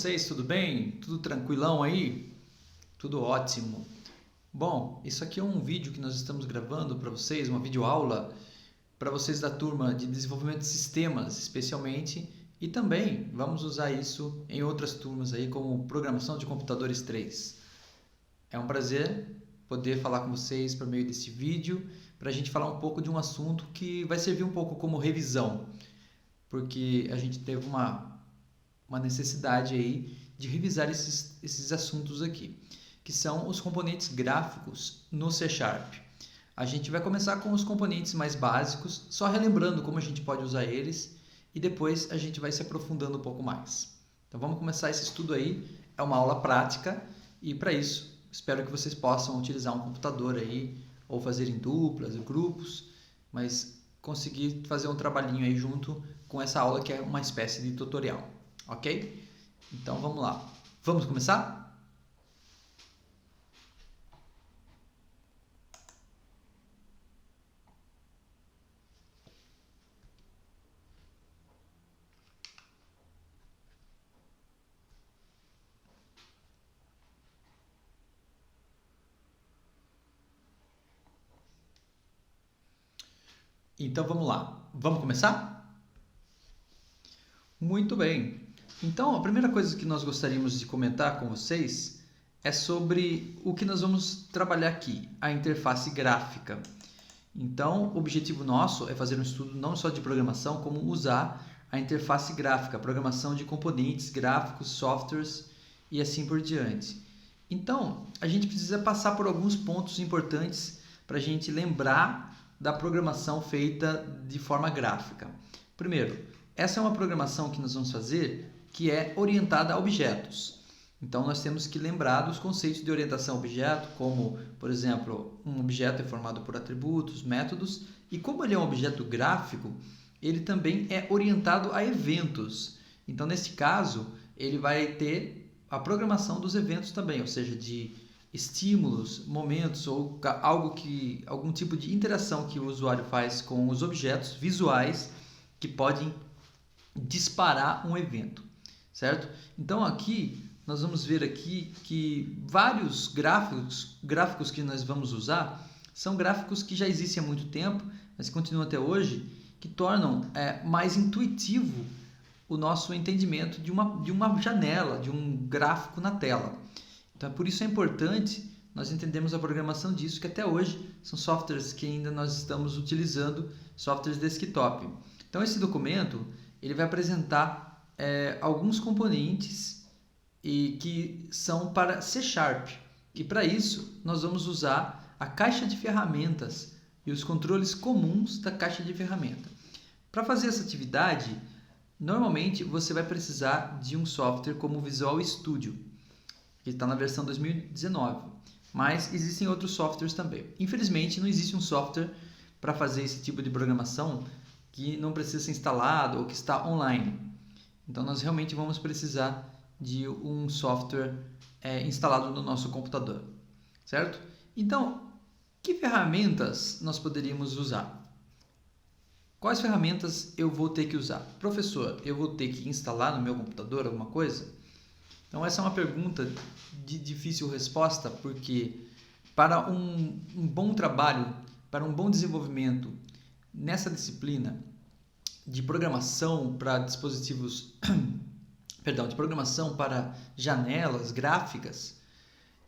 vocês? Tudo bem? Tudo tranquilão aí? Tudo ótimo. Bom, isso aqui é um vídeo que nós estamos gravando para vocês, uma videoaula para vocês da turma de desenvolvimento de sistemas, especialmente, e também vamos usar isso em outras turmas aí, como programação de computadores 3. É um prazer poder falar com vocês por meio desse vídeo, para a gente falar um pouco de um assunto que vai servir um pouco como revisão, porque a gente teve uma necessidade aí de revisar esses assuntos aqui, que são os componentes gráficos no C#. A gente vai começar com os componentes mais básicos, só relembrando como a gente pode usar eles, e depois a gente vai se aprofundando um pouco mais. Então vamos começar esse estudo aí, é uma aula prática, e para isso espero que vocês possam utilizar um computador aí, ou fazer em duplas, em grupos, mas conseguir fazer um trabalhinho aí junto com essa aula que é uma espécie de tutorial. Ok? Então vamos lá. Vamos começar? Então vamos lá. Vamos começar? Muito bem. Então a primeira coisa que nós gostaríamos de comentar com vocês é sobre o que nós vamos trabalhar aqui, a interface gráfica. Então o objetivo nosso é fazer um estudo não só de programação, como usar a interface gráfica, a programação de componentes gráficos, softwares e assim por diante. Então a gente precisa passar por alguns pontos importantes para a gente lembrar da programação feita de forma gráfica. Primeiro, essa é uma programação que nós vamos fazer que é orientada a objetos. Então nós temos que lembrar dos conceitos de orientação a objeto, como, por exemplo, um objeto é formado por atributos, métodos, e como ele é um objeto gráfico, ele também é orientado a eventos. Então, nesse caso, ele vai ter a programação dos eventos também, ou seja, de estímulos, momentos ou algum tipo de interação que o usuário faz com os objetos visuais que podem disparar um evento, certo? Então aqui nós vamos ver aqui que vários gráficos que nós vamos usar são gráficos que já existem há muito tempo, mas continuam até hoje, que tornam mais intuitivo o nosso entendimento de uma janela, de um gráfico na tela. Então, por isso é importante nós entendermos a programação disso, que até hoje são softwares que ainda nós estamos utilizando, softwares desktop. Então, esse documento ele vai apresentar alguns componentes que são para C#. E para isso, nós vamos usar a caixa de ferramentas e os controles comuns da caixa de ferramenta. Para fazer essa atividade, normalmente você vai precisar de um software como o Visual Studio, que está na versão 2019, mas existem outros softwares também. Infelizmente, não existe um software para fazer esse tipo de programação que não precisa ser instalado ou que está online. Então, nós realmente vamos precisar de um software instalado no nosso computador, certo? Então, que ferramentas nós poderíamos usar? Quais ferramentas eu vou ter que usar? Professor, eu vou ter que instalar no meu computador alguma coisa? Então, essa é uma pergunta de difícil resposta, porque para um bom trabalho, para um bom desenvolvimento nessa disciplina de programação para dispositivos, de programação para janelas gráficas,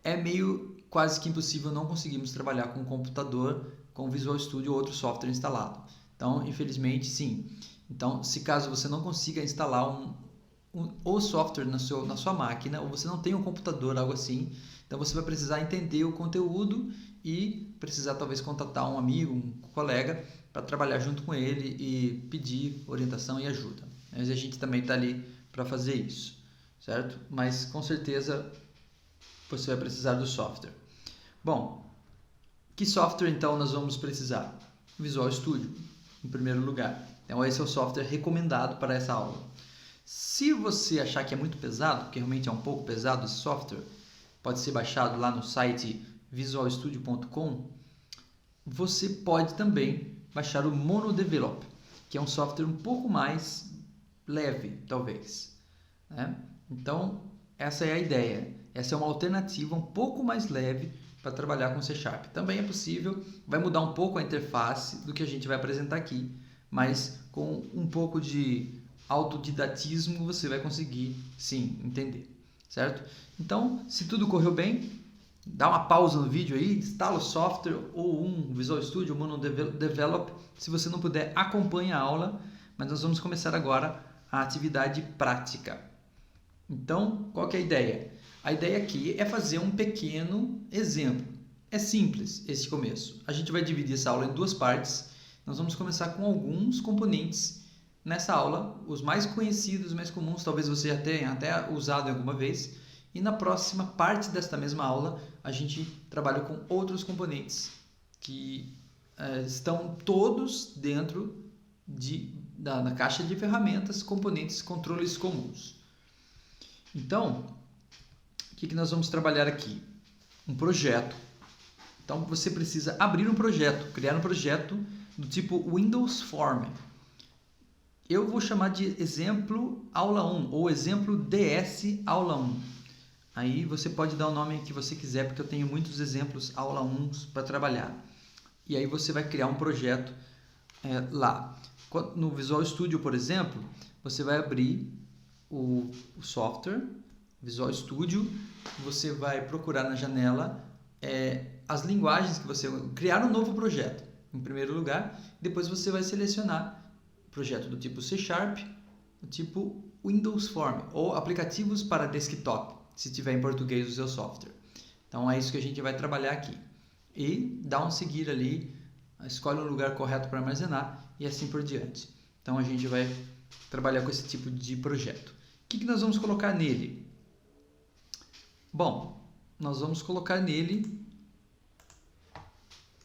é meio quase que impossível não conseguirmos trabalhar com um computador, com Visual Studio ou outro software instalado. Então, infelizmente, sim. Então, se caso você não consiga instalar o software na sua máquina, ou você não tem um computador, algo assim, então você vai precisar entender o conteúdo e precisar talvez contatar um amigo, um colega, para trabalhar junto com ele e pedir orientação e ajuda. Mas a gente também está ali para fazer isso, certo? Mas com certeza você vai precisar do software. Bom, que software então nós vamos precisar? Visual Studio, em primeiro lugar. Então esse é o software recomendado para essa aula. Se você achar que é muito pesado, porque realmente é um pouco pesado esse software, pode ser baixado lá no site visualstudio.com, você pode também baixar o MonoDevelop, que é um software um pouco mais leve, talvez, né? Então, essa é a ideia. Essa é uma alternativa um pouco mais leve para trabalhar com C#. Também é possível, vai mudar um pouco a interface do que a gente vai apresentar aqui, mas com um pouco de autodidatismo você vai conseguir, sim, entender, certo? Então, se tudo correu bem, dá uma pausa no vídeo aí, instala o software ou um Visual Studio ou Mono Develop. Se você não puder, acompanhe a aula, mas nós vamos começar agora a atividade prática. Então, qual que é a ideia? A ideia aqui é fazer um pequeno exemplo. É simples esse começo. A gente vai dividir essa aula em duas partes. Nós vamos começar com alguns componentes nessa aula, os mais conhecidos, mais comuns, talvez você já tenha até usado alguma vez. E na próxima parte desta mesma aula, a gente trabalha com outros componentes que estão todos dentro da caixa de ferramentas, componentes, controles comuns. Então, o que nós vamos trabalhar aqui? Um projeto. Então, você precisa abrir um projeto, criar um projeto do tipo Windows Form. Eu vou chamar de exemplo aula 1 ou exemplo DS aula 1. Aí você pode dar o nome que você quiser, porque eu tenho muitos exemplos aula 1 para trabalhar. E aí você vai criar um projeto lá. No Visual Studio, por exemplo, você vai abrir o software, Visual Studio, você vai procurar na janela as linguagens que você vai criar um novo projeto, em primeiro lugar. Depois você vai selecionar projeto do tipo C#, do tipo Windows Form, ou aplicativos para desktop, se tiver em português o seu software. Então é isso que a gente vai trabalhar aqui. E dá um seguir ali, escolhe um lugar correto para armazenar e assim por diante. Então a gente vai trabalhar com esse tipo de projeto. O que nós vamos colocar nele? Bom, nós vamos colocar nele,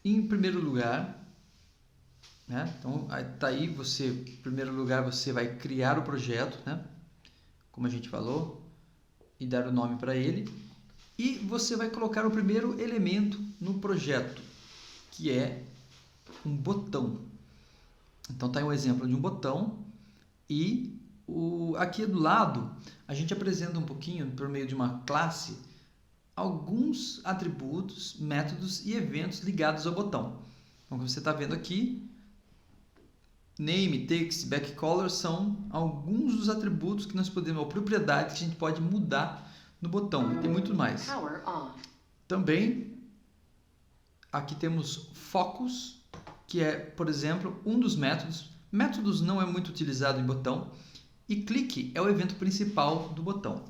em primeiro lugar, né? Então tá aí, em primeiro lugar você vai criar o projeto, né? Como a gente falou, e dar o nome para ele. E você vai colocar o primeiro elemento no projeto, que é um botão. Então tá aí um exemplo de um botão e aqui do lado a gente apresenta um pouquinho, por meio de uma classe, alguns atributos, métodos e eventos ligados ao botão. Então, como você está vendo aqui, name, text, backcolor são alguns dos atributos que nós podemos, ou propriedades que a gente pode mudar no botão. Tem muito mais. Também aqui temos focus, que é, por exemplo, um dos métodos. Métodos não é muito utilizado em botão. E clique é o evento principal do botão.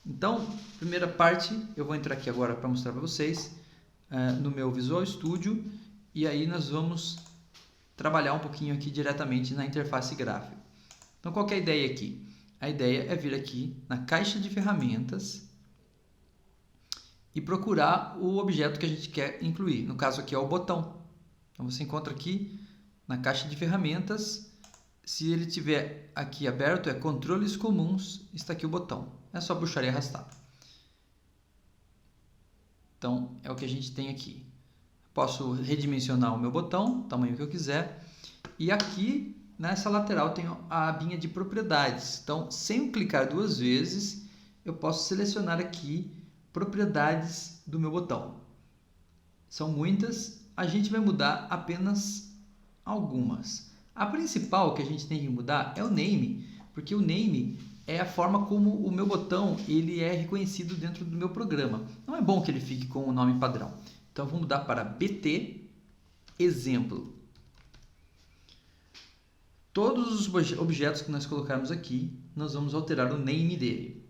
Então, primeira parte, eu vou entrar aqui agora para mostrar para vocês no meu Visual Studio. E aí nós vamos trabalhar um pouquinho aqui diretamente na interface gráfica. Então, qual que é a ideia aqui? A ideia é vir aqui na caixa de ferramentas e procurar o objeto que a gente quer incluir. No caso aqui é o botão. Então, você encontra aqui na caixa de ferramentas. Se ele tiver aqui aberto, é controles comuns, está aqui o botão. É só puxar e arrastar. Então, é o que a gente tem aqui. Posso redimensionar o meu botão, tamanho que eu quiser. E aqui, nessa lateral, tem a abinha de propriedades. Então, sem clicar duas vezes, eu posso selecionar aqui propriedades do meu botão. São muitas, a gente vai mudar apenas algumas. A principal que a gente tem que mudar é o name, porque o name é a forma como o meu botão ele é reconhecido dentro do meu programa. Não é bom que ele fique com o nome padrão. Então, vou mudar para BT exemplo. Todos os objetos que nós colocarmos aqui, nós vamos alterar o name dele.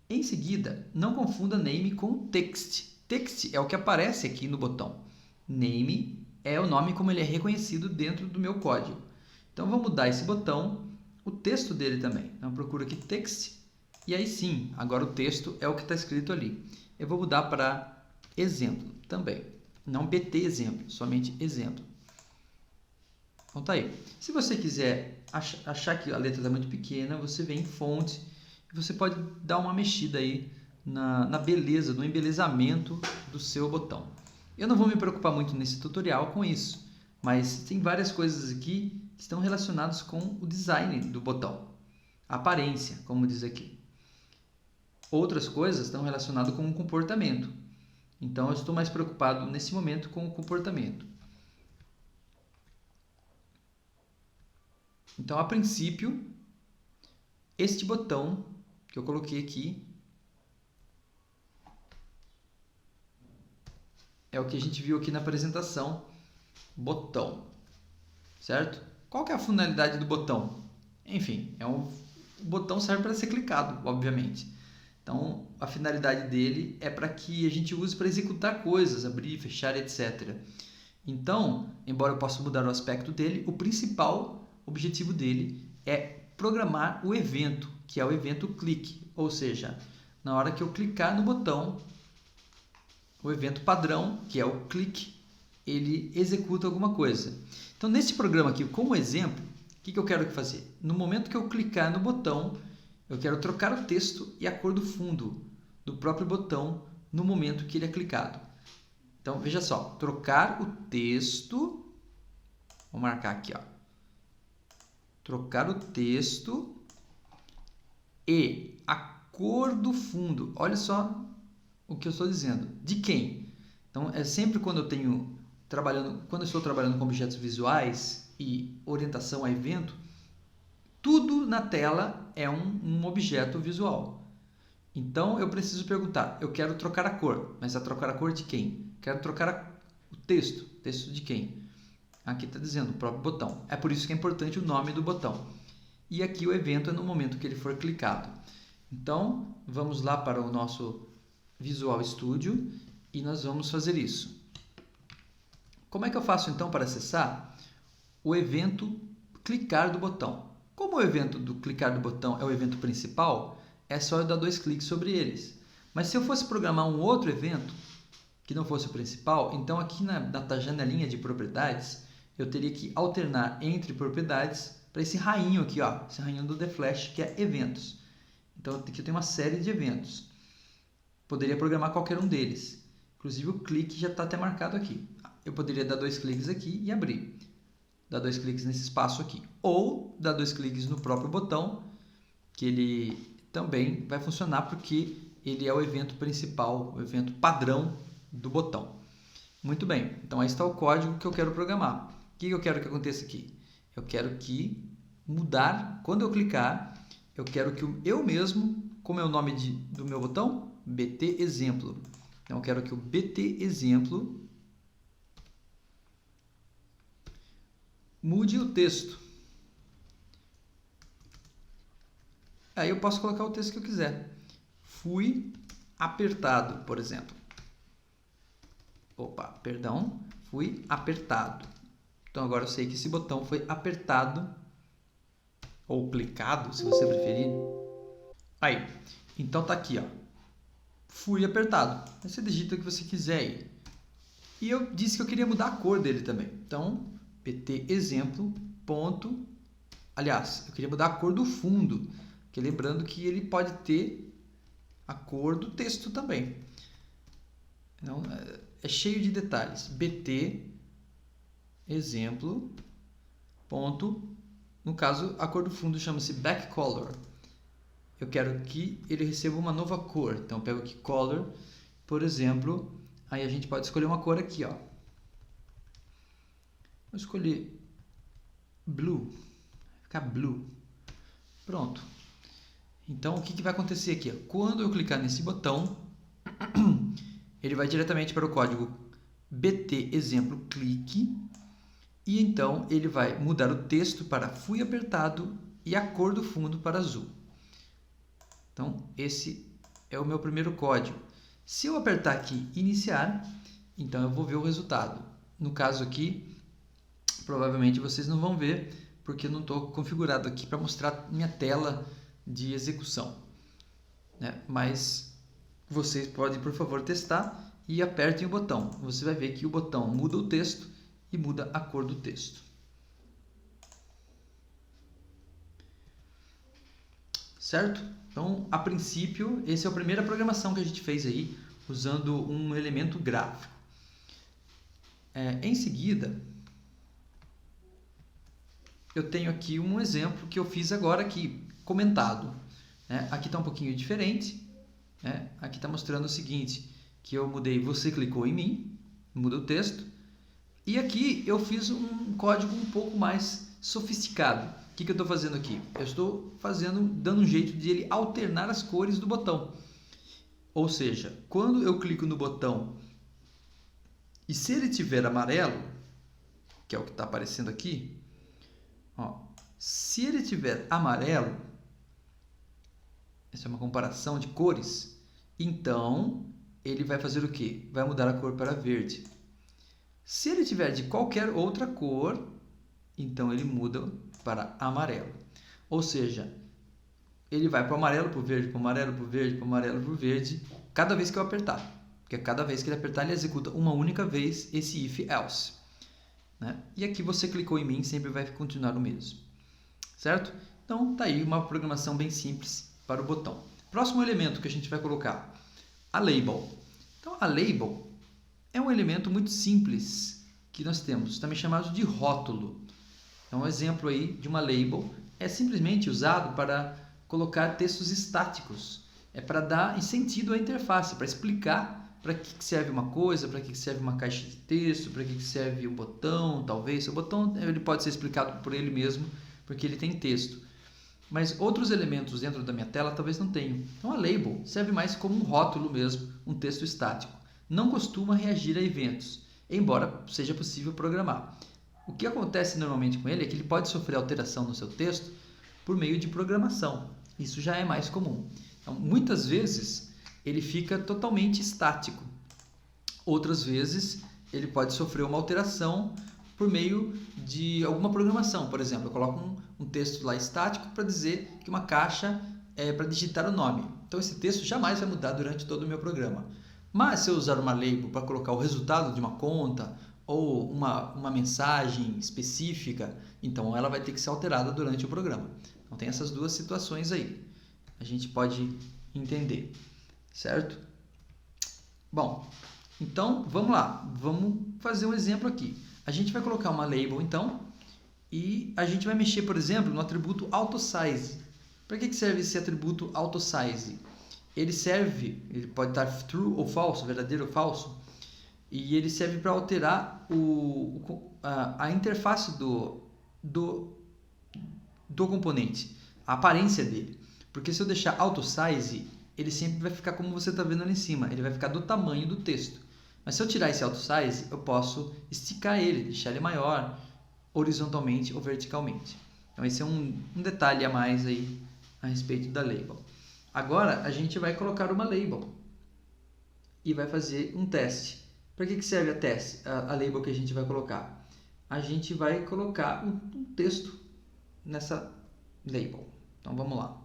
Em seguida, não confunda name com text. Text é o que aparece aqui no botão. Name é o nome como ele é reconhecido dentro do meu código. Então, vou mudar esse botão, o texto dele também. Então, eu procuro aqui text e aí sim, agora o texto é o que está escrito ali. Eu vou mudar para exemplo também. Não BT exemplo, somente exemplo. Então, tá aí. Se você quiser achar que a letra está muito pequena, você vem em fonte e você pode dar uma mexida aí na beleza, no embelezamento do seu botão. Eu não vou me preocupar muito nesse tutorial com isso, mas tem várias coisas aqui que estão relacionadas com o design do botão, a aparência, como diz aqui. Outras coisas estão relacionadas com o comportamento. Então, eu estou mais preocupado nesse momento com o comportamento. Então, a princípio, este botão que eu coloquei aqui é o que a gente viu aqui na apresentação, botão, certo? Qual que é a funcionalidade do botão? Enfim, o botão serve para ser clicado, obviamente. Então, a finalidade dele é para que a gente use para executar coisas, abrir, fechar, etc. Então, embora eu possa mudar o aspecto dele, o principal objetivo dele é programar o evento, que é o evento clique. Ou seja, na hora que eu clicar no botão, o evento padrão, que é o clique, ele executa alguma coisa. Então, nesse programa aqui, como exemplo, o que eu quero fazer? No momento que eu clicar no botão, eu quero trocar o texto e a cor do fundo do próprio botão no momento que ele é clicado. Então, veja só, trocar o texto, vou marcar aqui, ó. Trocar o texto e a cor do fundo. Olha só o que eu estou dizendo. De quem? Então, é sempre quando eu estou trabalhando com objetos visuais e orientação a evento, tudo na tela é um objeto visual. Então, eu preciso perguntar, eu quero trocar a cor, mas trocar a cor de quem? Quero trocar o texto de quem? Aqui está dizendo o próprio botão. É por isso que é importante o nome do botão. E aqui o evento é no momento que ele for clicado. Então, vamos lá para o nosso Visual Studio e nós vamos fazer isso. Como é que eu faço então para acessar o evento clicar do botão? Como o evento do clicar do botão é o evento principal, é só eu dar 2 cliques sobre eles. Mas se eu fosse programar um outro evento que não fosse o principal, então aqui na janelinha de propriedades, eu teria que alternar entre propriedades para esse rainho aqui, ó, esse rainho do The Flash, que é eventos. Então aqui eu tenho uma série de eventos. Poderia programar qualquer um deles. Inclusive o clique já está até marcado aqui. Eu poderia dar 2 cliques aqui e abrir. Dar 2 cliques nesse espaço aqui. Ou dar 2 cliques no próprio botão, que ele também vai funcionar porque ele é o evento principal, o evento padrão do botão. Muito bem, então aí está o código que eu quero programar. O que eu quero que aconteça aqui? Eu quero que mudar, quando eu clicar, eu quero que eu mesmo, como é o nome do meu botão? BT Exemplo. Então eu quero que o BT Exemplo mude o texto. Aí eu posso colocar o texto que eu quiser. Fui apertado, por exemplo. Opa, perdão. Fui apertado. Então agora eu sei que esse botão foi apertado ou clicado, se você preferir. Aí, então tá aqui, ó. Fui apertado. Aí você digita o que você quiser aí. E eu disse que eu queria mudar a cor dele também. Então, pt exemplo ponto. Aliás, eu queria mudar a cor do fundo, porque lembrando que ele pode ter a cor do texto também. Então, é cheio de detalhes. bt exemplo ponto, no caso a cor do fundo chama-se back color. Eu quero que ele receba uma nova cor, então eu pego aqui color, por exemplo, aí a gente pode escolher uma cor aqui, ó. Vou escolher blue, vai ficar blue. Pronto. Então o que vai acontecer aqui? Quando eu clicar nesse botão, ele vai diretamente para o código bt exemplo clique. E então ele vai mudar o texto para fui apertado e a cor do fundo para azul. Então esse é o meu primeiro código. Se eu apertar aqui iniciar, então eu vou ver o resultado. No caso aqui, provavelmente vocês não vão ver, porque eu não estou configurado aqui para mostrar minha tela de execução, né? Mas vocês podem, por favor, testar e apertem o botão. Você vai ver que o botão muda o texto e muda a cor do texto. Certo? Então, a princípio, essa é a primeira programação que a gente fez aí, usando um elemento gráfico. Em seguida, eu tenho aqui um exemplo que eu fiz agora aqui, comentado, né? Aqui está um pouquinho diferente, né? Aqui está mostrando o seguinte, que eu mudei você clicou em mim, muda o texto, e aqui eu fiz um código um pouco mais sofisticado. O que eu estou fazendo aqui? Eu estou dando um jeito de ele alternar as cores do botão. Ou seja, quando eu clico no botão e se ele tiver amarelo, que é o que está aparecendo aqui, ó, se ele tiver amarelo, essa é uma comparação de cores, então ele vai fazer o quê? Vai mudar a cor para verde. Se ele tiver de qualquer outra cor, então ele muda para amarelo. Ou seja, ele vai para o amarelo, para o verde, para o amarelo, para o verde, para o amarelo, para o verde, cada vez que eu apertar. Porque cada vez que ele apertar, ele executa uma única vez esse if else, né? E aqui você clicou em mim, sempre vai continuar o mesmo. Certo? Então, tá aí uma programação bem simples para o botão. Próximo elemento que a gente vai colocar, a label. Então, a label é um elemento muito simples que nós temos, também chamado de rótulo. Então, um exemplo aí de uma label é simplesmente usado para colocar textos estáticos. É para dar sentido à interface, para explicar para que serve uma coisa, para que serve uma caixa de texto, para que serve um botão, talvez. O botão ele pode ser explicado por ele mesmo, porque ele tem texto. Mas outros elementos dentro da minha tela talvez não tenham. Então a label serve mais como um rótulo mesmo, um texto estático. Não costuma reagir a eventos, embora seja possível programar. O que acontece normalmente com ele é que ele pode sofrer alteração no seu texto por meio de programação. Isso já é mais comum. Então, muitas vezes ele fica totalmente estático. Outras vezes ele pode sofrer uma alteração por meio de alguma programação. Por exemplo, eu coloco um texto lá estático para dizer que uma caixa é para digitar o nome. Então esse texto jamais vai mudar durante todo o meu programa. Mas se eu usar uma label para colocar o resultado de uma conta ou uma mensagem específica, então ela vai ter que ser alterada durante o programa. Então tem essas duas situações aí. A gente pode entender, certo? Bom, então vamos lá, vamos fazer um exemplo aqui. A gente vai colocar uma label então e a gente vai mexer, por exemplo, no atributo AutoSize. Para que serve esse atributo AutoSize? Ele pode estar true ou falso, verdadeiro ou falso, e ele serve para alterar a interface do componente, a aparência dele. Porque se eu deixar AutoSize, ele sempre vai ficar como você está vendo ali em cima, ele vai ficar do tamanho do texto. Mas se eu tirar esse AutoSize, eu posso esticar ele, deixar ele maior, horizontalmente ou verticalmente. Então esse é um detalhe a mais aí a respeito da label. Agora a gente vai colocar uma label e vai fazer um teste. Para que serve a label que a gente vai colocar? A gente vai colocar um texto nessa label. Então vamos lá.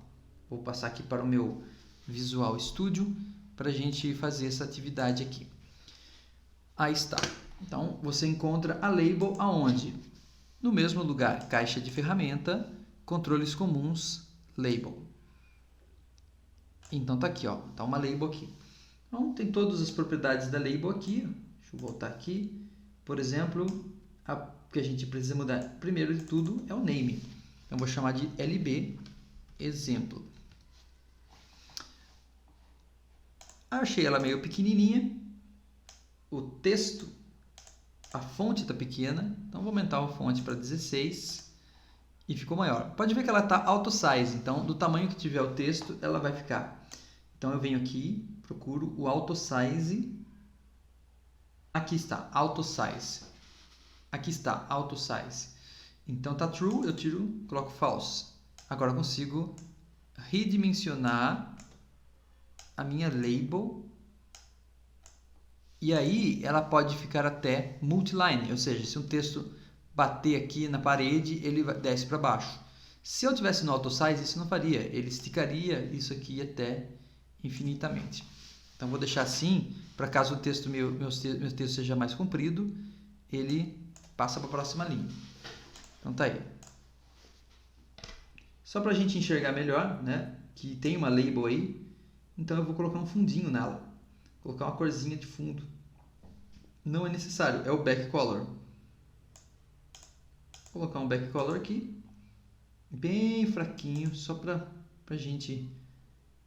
Vou passar aqui para o meu Visual Studio para a gente fazer essa atividade aqui. Aí está. Então você encontra a label aonde? No mesmo lugar, caixa de ferramenta, controles comuns, label. Então tá aqui, ó, tá uma label aqui. Então tem todas as propriedades da label aqui. Deixa eu voltar aqui. Por exemplo, o que a gente precisa mudar primeiro de tudo é o name. Então vou chamar de LB exemplo. Achei ela meio pequenininha. O texto, a fonte está pequena, então vou aumentar a fonte para 16 e ficou maior. Pode ver que ela está auto size, então do tamanho que tiver o texto ela vai ficar. Então eu venho aqui, procuro o auto size. Aqui está, auto size. Aqui está, auto size. Então tá true, eu tiro, coloco false. Agora eu consigo redimensionar a minha label. E aí ela pode ficar até multiline, ou seja, se um texto bater aqui na parede, ele desce para baixo. Se eu tivesse no AutoSize, isso não faria, ele esticaria isso aqui até infinitamente. Então vou deixar assim, para caso o texto meu texto seja mais comprido, ele passa para a próxima linha. Então tá aí. Só para a gente enxergar melhor, né, que tem uma label aí, então eu vou colocar um fundinho nela. Colocar uma corzinha de fundo. Não é necessário, é o back color. Vou colocar um back color aqui, bem fraquinho, só para a gente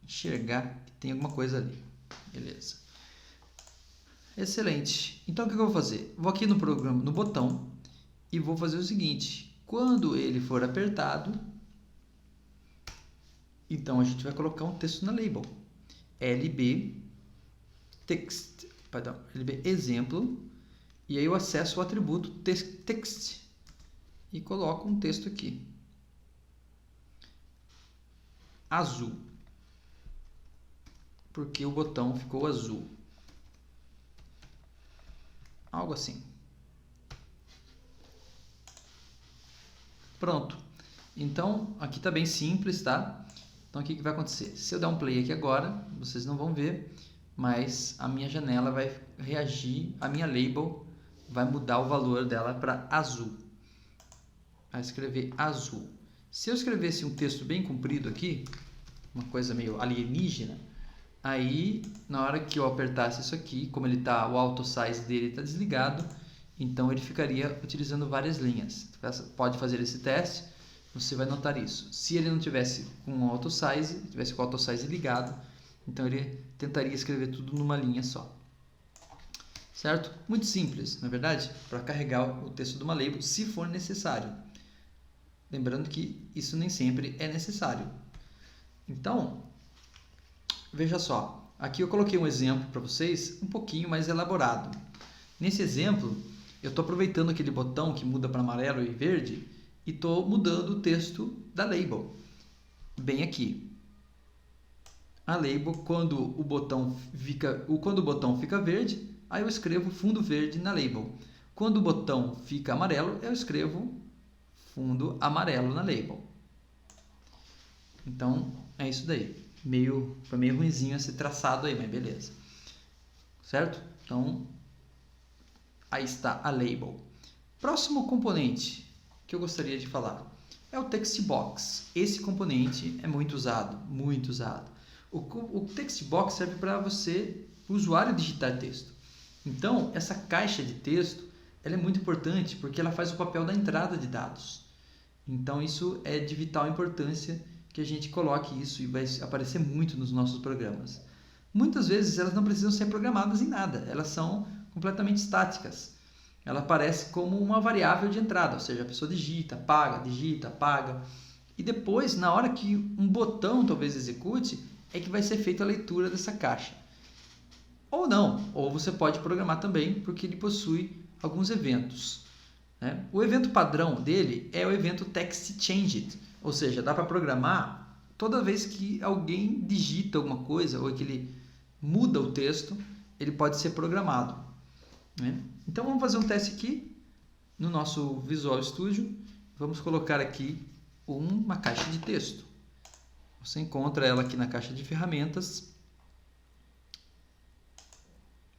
enxergar que tem alguma coisa ali. Beleza. Excelente. Então, o que eu vou fazer? Vou aqui no programa, no botão, e vou fazer o seguinte. Quando ele for apertado, então a gente vai colocar um texto na label. LB text, perdão, LB exemplo, e aí eu acesso o atributo text e coloco um texto aqui. Azul. Porque o botão ficou azul. Algo assim. Pronto. Então, aqui está bem simples, tá? Então, o que vai acontecer? Se eu der um play aqui agora, vocês não vão ver, mas a minha janela vai reagir, a minha label vai mudar o valor dela para azul. Vai escrever azul. Se eu escrevesse um texto bem comprido aqui, uma coisa meio alienígena, aí na hora que eu apertasse isso aqui, como ele tá, o auto size dele está desligado, então ele ficaria utilizando várias linhas. Pode fazer esse teste, você vai notar isso. Se ele não tivesse com o auto size, tivesse com o auto size ligado, então ele tentaria escrever tudo numa linha só. Certo? Muito simples, na verdade, para carregar o texto de uma label, se for necessário. Lembrando que isso nem sempre é necessário. Então, veja só, aqui eu coloquei um exemplo para vocês um pouquinho mais elaborado. Nesse exemplo, eu estou aproveitando aquele botão que muda para amarelo e verde e estou mudando o texto da label. Bem aqui. A label, quando o botão fica verde, aí eu escrevo fundo verde na label. Quando o botão fica amarelo, eu escrevo fundo amarelo na label. Então, é isso daí. Foi meio ruinzinho esse traçado aí, mas beleza. Certo? Então, aí está a label. Próximo componente que eu gostaria de falar é o text box. Esse componente é muito usado, muito usado. O text box serve para você, o usuário, digitar texto. Então, essa caixa de texto, ela é muito importante porque ela faz o papel da entrada de dados. Então, isso é de vital importância que a gente coloque isso e vai aparecer muito nos nossos programas. Muitas vezes elas não precisam ser programadas em nada, elas são completamente estáticas. Ela aparece como uma variável de entrada, ou seja, a pessoa digita, apaga, e depois, na hora que um botão talvez execute, é que vai ser feita a leitura dessa caixa. Ou não, ou você pode programar também, porque ele possui alguns eventos. Né? O evento padrão dele é o evento text-changed, ou seja, dá para programar toda vez que alguém digita alguma coisa ou que ele muda o texto, ele pode ser programado. Né? Então vamos fazer um teste aqui no nosso Visual Studio. Vamos colocar aqui uma caixa de texto. Você encontra ela aqui na caixa de ferramentas.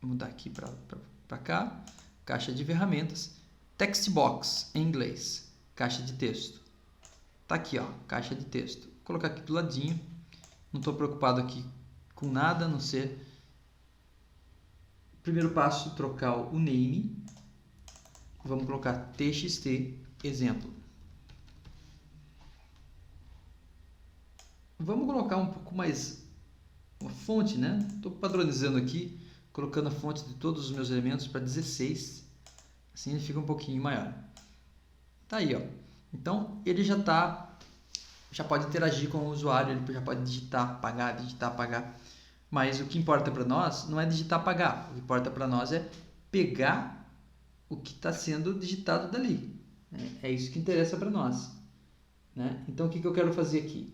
Vou mudar aqui para cá. Caixa de ferramentas. Text box em inglês. Caixa de texto. Tá aqui, ó, caixa de texto. Vou colocar aqui do ladinho. Não estou preocupado aqui com nada, a não ser... Primeiro passo, trocar o name. Vamos colocar txt exemplo. Vamos colocar um pouco mais uma fonte, né? Estou padronizando aqui, colocando a fonte de todos os meus elementos para 16. Assim ele fica um pouquinho maior. Tá aí, ó. Então ele já pode interagir com o usuário, ele já pode digitar, apagar. Mas o que importa para nós não é digitar, apagar. O que importa para nós é pegar o que está sendo digitado dali. É isso que interessa para nós. Né? Então, o que eu quero fazer aqui?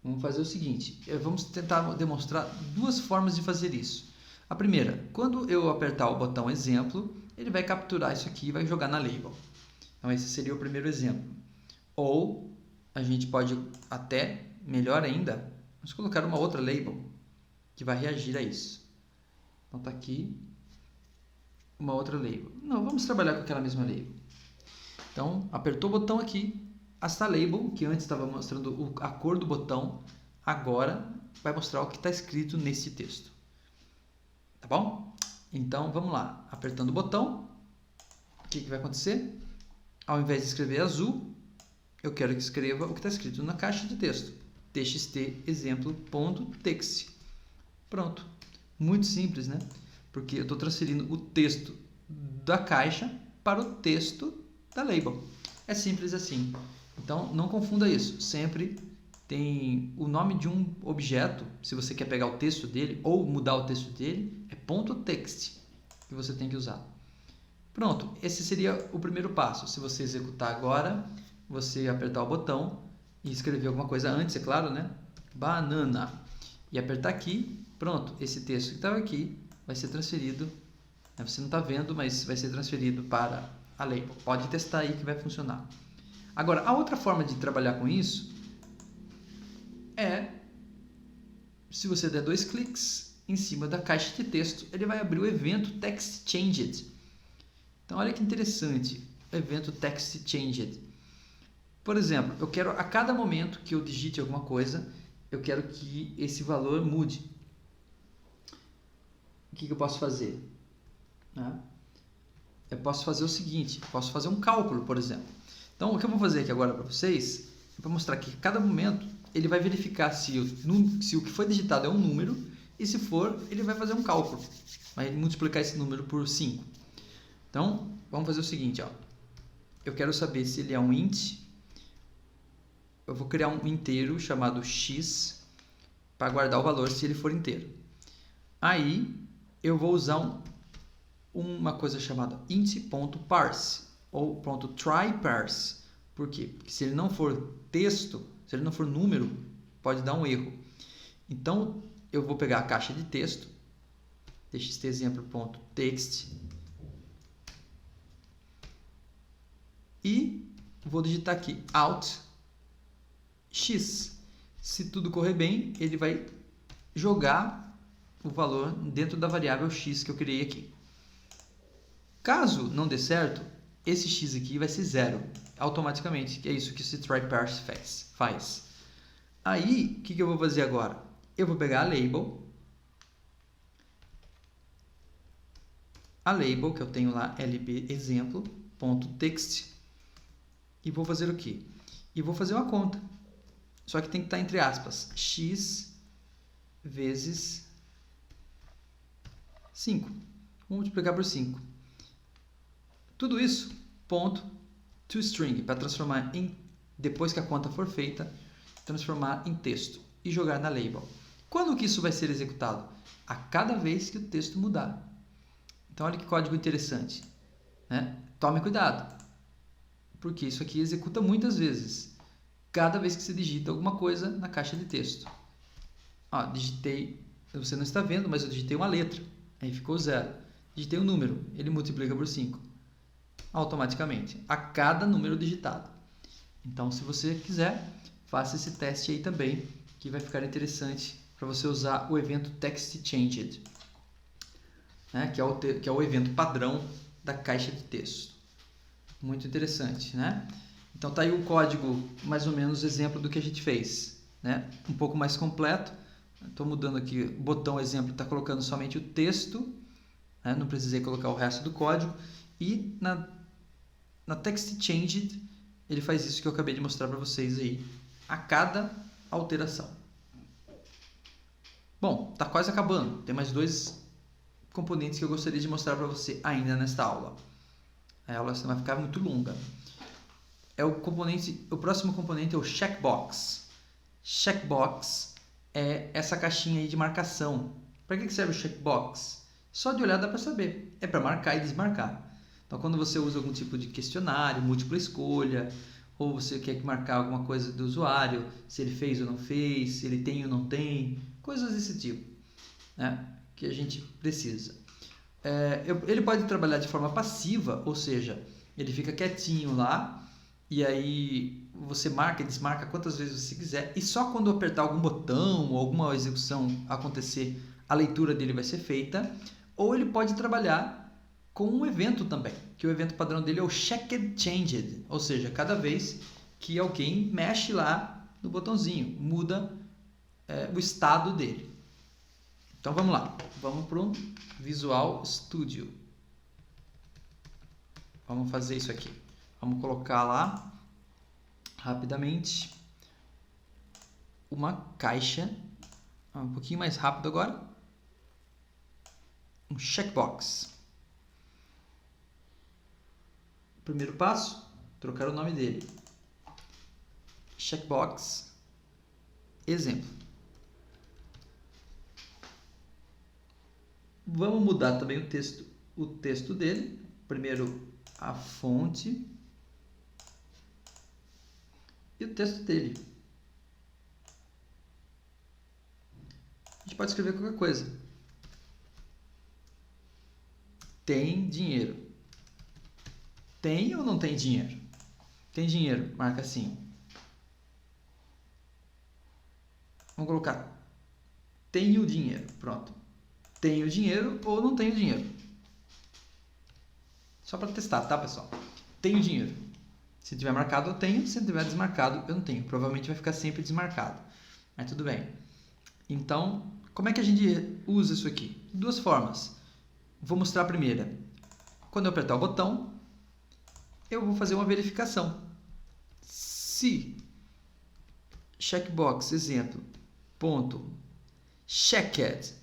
Vamos fazer o seguinte. Vamos tentar demonstrar duas formas de fazer isso. A primeira, quando eu apertar o botão exemplo, ele vai capturar isso aqui e vai jogar na label. Então, esse seria o primeiro exemplo. Ou, a gente pode até, melhor ainda, vamos colocar uma outra label que vai reagir a isso. Então, está aqui uma outra label. Não, vamos trabalhar com aquela mesma label. Então, apertou o botão aqui, esta label, que antes estava mostrando a cor do botão, agora vai mostrar o que está escrito nesse texto. Tá bom? Então, vamos lá. Apertando o botão, o que vai acontecer? Ao invés de escrever azul, eu quero que escreva o que está escrito na caixa de texto. txt exemplo.txt. Pronto. Muito simples, né? Porque eu estou transferindo o texto da caixa para o texto da label. É simples assim. Então, não confunda isso. Sempre tem o nome de um objeto, se você quer pegar o texto dele ou mudar o texto dele, é .text que você tem que usar. Pronto, esse seria o primeiro passo. Se você executar agora, você apertar o botão e escrever alguma coisa antes, é claro, né? Banana. E apertar aqui, pronto, esse texto que estava aqui vai ser transferido, né? Você não está vendo, mas vai ser transferido para a label. Pode testar aí que vai funcionar. Agora, a outra forma de trabalhar com isso é, se você der 2 cliques em cima da caixa de texto, ele vai abrir o evento TextChanged. Então, olha que interessante, o evento TextChanged. Por exemplo, eu quero a cada momento que eu digite alguma coisa, eu quero que esse valor mude. O que eu posso fazer? Eu posso fazer o seguinte, posso fazer um cálculo, por exemplo. Então, o que eu vou fazer aqui agora para vocês, é para mostrar que a cada momento ele vai verificar se o que foi digitado é um número, e se for, ele vai fazer um cálculo. Vai multiplicar esse número por 5. Então, vamos fazer o seguinte, ó. Eu quero saber se ele é um int. Eu vou criar um inteiro chamado x para guardar o valor se ele for inteiro. Aí, eu vou usar uma coisa chamada int.parse ou .tryparse. Por quê? Porque se ele não for texto, se ele não for número, pode dar um erro. Então, eu vou pegar a caixa de texto, txt-exemplo.txt, e vou digitar aqui out x. Se tudo correr bem, ele vai jogar o valor dentro da variável x que eu criei aqui. Caso não dê certo, esse x aqui vai ser 0 automaticamente, que é isso que esse tryparse faz. Aí, o que eu vou fazer agora? Eu vou pegar a label que eu tenho lá, lb_exemplo.txt, e vou fazer o quê? E vou fazer uma conta. Só que tem que estar entre aspas, x vezes 5. Vou multiplicar por 5. Tudo isso, ponto toString, para transformar em, depois que a conta for feita, transformar em texto e jogar na label. Quando que isso vai ser executado? A cada vez que o texto mudar. Então, olha que código interessante, né? Tome cuidado, porque isso aqui executa muitas vezes, cada vez que você digita alguma coisa na caixa de texto. Ó, digitei, você não está vendo, mas eu digitei uma letra, aí ficou 0. Digitei um número, ele multiplica por 5, automaticamente, a cada número digitado. Então, se você quiser, faça esse teste aí também, que vai ficar interessante para você usar o evento TextChanged, né? que é o evento padrão da caixa de texto. Muito interessante, né? Então, tá aí o código, mais ou menos, exemplo do que a gente fez, né? Um pouco mais completo. Estou mudando aqui, o botão exemplo está colocando somente o texto, né? Não precisei colocar o resto do código. E na TextChanged, ele faz isso que eu acabei de mostrar para vocês aí, a cada alteração. Bom, está quase acabando. Tem mais 2 componentes que eu gostaria de mostrar para você ainda nesta aula. A aula vai ficar muito longa. O próximo componente é o checkbox. Checkbox é essa caixinha aí de marcação. Para que serve o checkbox? Só de olhar dá para saber. É para marcar e desmarcar. Então, quando você usa algum tipo de questionário, múltipla escolha, ou você quer marcar alguma coisa do usuário, se ele fez ou não fez, se ele tem ou não tem, coisas desse tipo, né, que a gente precisa. Ele pode trabalhar de forma passiva, ou seja, ele fica quietinho lá, e aí você marca e desmarca quantas vezes você quiser, e só quando apertar algum botão ou alguma execução acontecer, a leitura dele vai ser feita. Ou ele pode trabalhar com um evento também, que o evento padrão dele é o CheckedChanged, ou seja, cada vez que alguém mexe lá no botãozinho, muda o estado dele. Então vamos lá, vamos para o Visual Studio. Vamos fazer isso aqui. Vamos colocar lá rapidamente uma caixa, um pouquinho mais rápido agora, um checkbox. Primeiro passo, trocar o nome dele. Checkbox, exemplo. Vamos mudar também o texto dele. Primeiro a fonte e o texto dele. A gente pode escrever qualquer coisa. Tem dinheiro. Tem ou não tem dinheiro? Tem dinheiro, marca assim. Vamos colocar tenho dinheiro, pronto. Tenho dinheiro ou não tenho dinheiro. Só para testar, tá, pessoal? Tenho dinheiro. Se tiver marcado, eu tenho. Se tiver desmarcado, eu não tenho. Provavelmente vai ficar sempre desmarcado. Mas tudo bem. Então, como é que a gente usa isso aqui? De duas formas. Vou mostrar a primeira. Quando eu apertar o botão, eu vou fazer uma verificação. Se checkbox, exemplo, ponto, checked,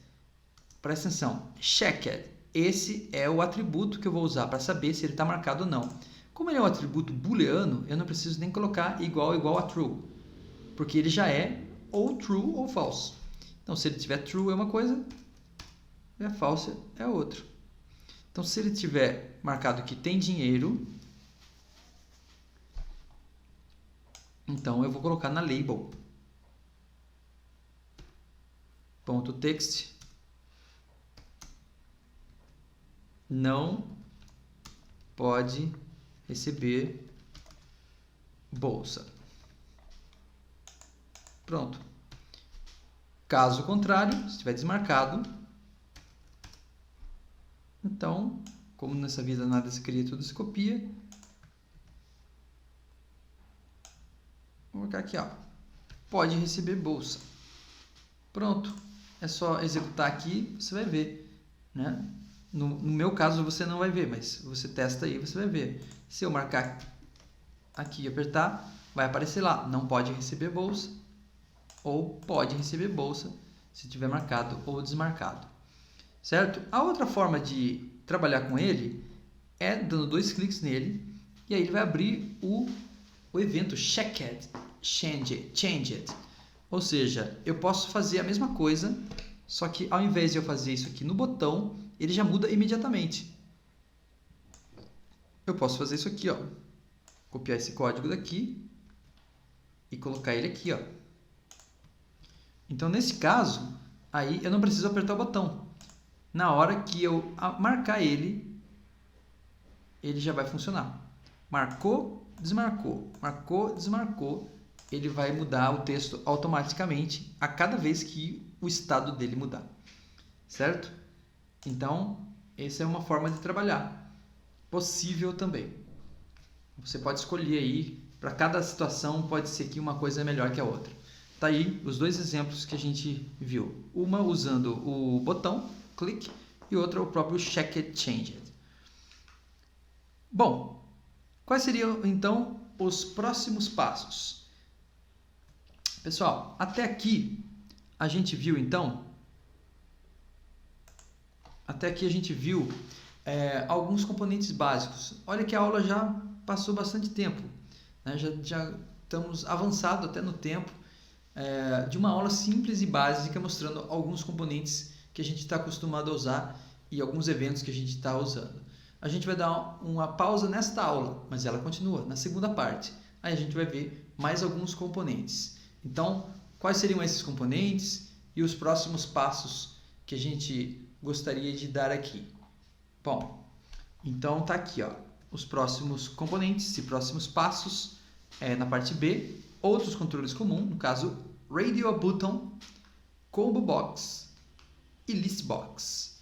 presta atenção, checked, esse é o atributo que eu vou usar para saber se ele está marcado ou não. Como ele é um atributo booleano, eu não preciso nem colocar igual a true, porque ele já é ou true ou false. Então, se ele tiver true é uma coisa, e false é outra. Então, se ele tiver marcado que tem dinheiro, então eu vou colocar na label ponto text não pode receber bolsa. Pronto. Caso contrário, se estiver desmarcado, então, como nessa vida nada se cria, tudo se copia, vou colocar aqui, ó, pode receber bolsa. Pronto. É só executar aqui, você vai ver, né? No meu caso você não vai ver, mas você testa aí, você vai ver. Se eu marcar aqui e apertar, vai aparecer lá, não pode receber bolsa ou pode receber bolsa se tiver marcado ou desmarcado. Certo? A outra forma de trabalhar com ele é dando 2 cliques nele e aí ele vai abrir o evento checked, changed. Ou seja, eu posso fazer a mesma coisa, só que ao invés de eu fazer isso aqui no botão, ele já muda imediatamente. Eu posso fazer isso aqui, ó. Copiar esse código daqui e colocar ele aqui, ó. Então, nesse caso, aí eu não preciso apertar o botão. Na hora que eu marcar ele, ele já vai funcionar. Marcou, desmarcou. Marcou, desmarcou. Ele vai mudar o texto automaticamente a cada vez que o estado dele mudar. Certo? Então, essa é uma forma de trabalhar. Possível também. Você pode escolher aí, para cada situação pode ser que uma coisa é melhor que a outra. Tá aí os 2 exemplos que a gente viu. Uma usando o botão, click, e outra o próprio checked changed. Bom, quais seriam então os próximos passos? Pessoal, até aqui a gente viu então, alguns componentes básicos. Olha que a aula já passou bastante tempo, né? Já estamos avançados até no tempo de uma aula simples e básica mostrando alguns componentes que a gente está acostumado a usar e alguns eventos que a gente está usando. A gente vai dar uma pausa nesta aula, mas ela continua na segunda parte. Aí a gente vai ver mais alguns componentes. Então, quais seriam esses componentes e os próximos passos que a gente gostaria de dar aqui? Bom, então tá aqui, ó, os próximos componentes e próximos passos na parte B, outros controles comuns, no caso Radio Button, Combo Box e List Box.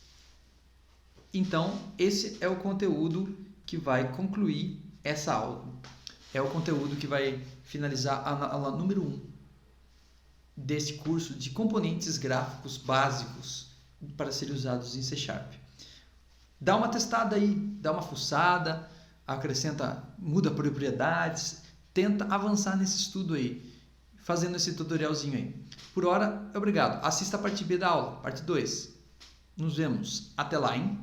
Então, esse é o conteúdo que vai concluir essa aula. É o conteúdo que vai finalizar a aula número 1 desse curso de componentes gráficos básicos para serem usados em C#. Dá uma testada aí, dá uma fuçada, acrescenta, muda propriedades, tenta avançar nesse estudo aí. fazendo esse tutorialzinho aí. Por hora, obrigado. Assista a parte B da aula, parte 2. Nos vemos. Até lá, hein?